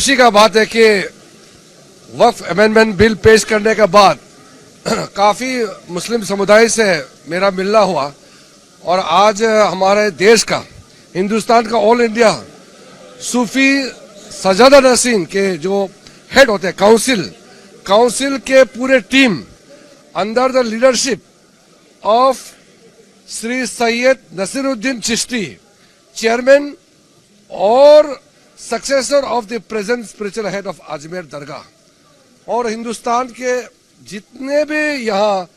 खुशी का बात है कि वक्फ अमेंडमेंट बिल पेश करने के बाद काफ़ी मुस्लिम समुदाय से मेरा मिलना हुआ और आज हमारे देश का, हिंदुस्तान का, ऑल इंडिया सूफी सजादा नसीन के जो हेड होते हैं काउंसिल के पूरे team under the leadership of Shri Syed Naseeruddin Chishti, chairman और successor of the present spiritual head of Ajmer Dargah, और हिंदुस्तान के जितने भी यहाँ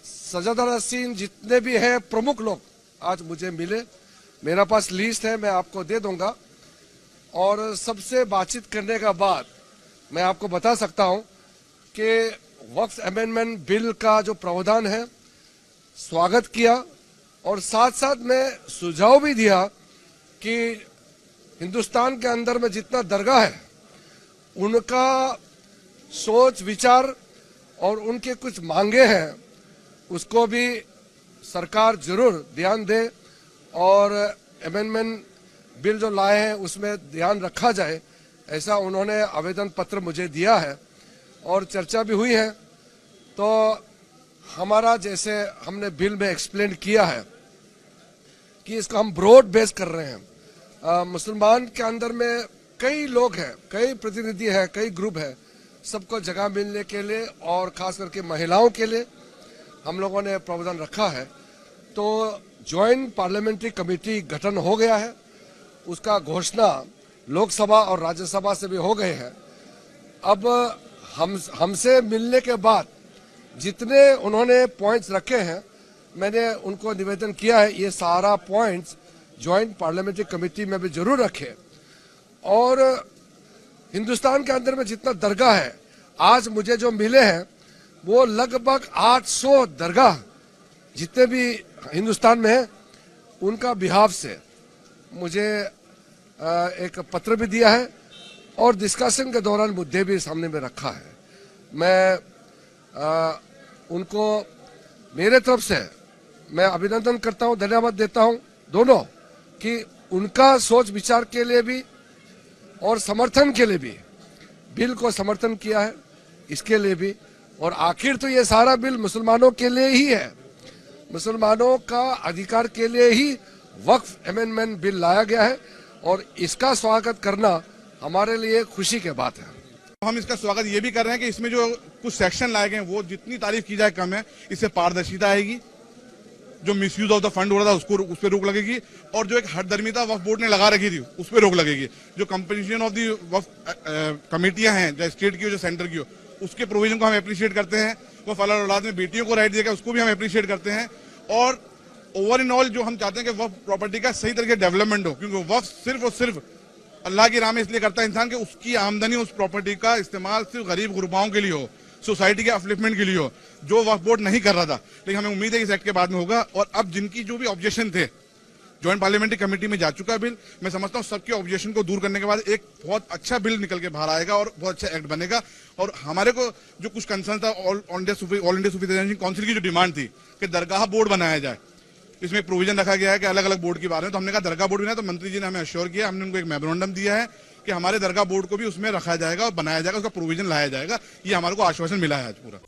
सजादा नसीन जितने भी हैं प्रमुख लोग आज मुझे मिले। मेरा पास लिस्ट है, मैं आपको दे दूंगा। और सबसे बातचीत करने के बाद मैं आपको बता सकता हूं कि वक्फ अमेंडमेंट बिल का जो प्रावधान है स्वागत किया, और साथ साथ मैं सुझाव भी दिया कि हिंदुस्तान के अंदर में जितना दरगाह है उनका सोच विचार और उनके कुछ मांगे हैं उसको भी सरकार जरूर ध्यान दे और अमेंडमेंट बिल जो लाए हैं उसमें ध्यान रखा जाए, ऐसा उन्होंने आवेदन पत्र मुझे दिया है और चर्चा भी हुई है। तो हमारा, जैसे हमने बिल में एक्सप्लेन किया है कि इसको हम ब्रॉड बेस कर रहे हैं। मुसलमान के अंदर में कई लोग हैं, कई प्रतिनिधि हैं, कई ग्रुप है, सबको जगह मिलने के लिए और खास करके महिलाओं के लिए हम लोगों ने प्रावधान रखा है। तो ज्वाइंट पार्लियामेंट्री कमेटी गठन हो गया है, उसका घोषणा लोकसभा और राज्यसभा से भी हो गए हैं। अब हमसे मिलने के बाद जितने उन्होंने पॉइंट्स रखे हैं मैंने उनको निवेदन किया है ये सारा पॉइंट्स ज्वाइंट पार्लियामेंट्री कमेटी में भी जरूर रखे। और हिंदुस्तान के अंदर में जितना दरगाह है आज मुझे जो मिले हैं वो लगभग 800 दरगाह जितने भी हिंदुस्तान में है उनका बिहाफ से मुझे एक पत्र भी दिया है और डिस्कशन के दौरान मुद्दे भी सामने में रखा है। मैं उनको मेरे तरफ से मैं अभिनंदन करता हूं, धन्यवाद देता हूं दोनों कि उनका सोच विचार के लिए भी और समर्थन के लिए भी बिल को समर्थन किया है, इसके लिए भी। और आखिर तो ये सारा बिल मुसलमानों के लिए ही है, मुसलमानों का अधिकार के लिए ही वक्फ अमेंडमेंट बिल लाया गया है और इसका स्वागत करना हमारे लिए खुशी की बात है। हम इसका स्वागत ये भी कर रहे हैं कि इसमें जो कुछ सेक्शन लाए गए वो जितनी तारीफ की जाए कम है। इससे पारदर्शिता आएगी, जो मिसयूज ऑफ द फंड हो रहा था उसको उस पर रोक लगेगी, और जो एक हठधर्मिता वक्फ बोर्ड ने लगा रखी थी उस पर रोक लगेगी। जो कंपोजिशन ऑफ दी वक्फ कमेटियां हैं, चाहे स्टेट की हो चाहे सेंटर की हो, उसके प्रोविजन को हम अप्रिशिएट करते हैं। वो फलाल औलाद में बेटियों को राइट दिया गया उसको भी हम अप्रिशिएट करते हैं। और ओवर इन ऑल जो हम चाहते हैं कि वक्फ प्रॉपर्टी का सही तरीके डेवलपमेंट हो, क्योंकि वक्फ सिर्फ और सिर्फ अल्लाह की राह में इसलिए करता है इंसान कि उसकी आमदनी उस प्रॉपर्टी का इस्तेमाल सिर्फ गरीब गुरबाओं के लिए हो, सोसाइटी के अपलिफ्टमेंट के लिए हो, जो वक्फ बोर्ड नहीं कर रहा था। लेकिन हमें उम्मीद है इस एक्ट के बाद में होगा। और अब जिनकी जो भी ऑब्जेक्शन थे ज्वाइंट पार्लियामेंट्री कमेटी में जा चुका बिल, मैं समझता हूँ सबके ऑब्जेक्शन को दूर करने के बाद एक बहुत अच्छा बिल निकल के बाहर आएगा और बहुत अच्छा एक्ट बनेगा। और हमारे को जो कुछ कंसर्न था ऑल इंडिया सूफी काउंसिल की जो डिमांड थी कि दरगाह बोर्ड बनाया जाए, इसमें प्रोविजन रखा गया है कि अलग अलग बोर्ड के बारे में। तो हमने कहा दरगाह बोर्ड भी ना, तो मंत्री जी ने हमें अश्योर किया, हमने उनको एक मेमोरेंडम दिया है कि हमारे दरगाह बोर्ड को भी उसमें रखा जाएगा और बनाया जाएगा, उसका प्रोविजन लाया जाएगा। ये हमारे को आश्वासन मिला है आज पूरा।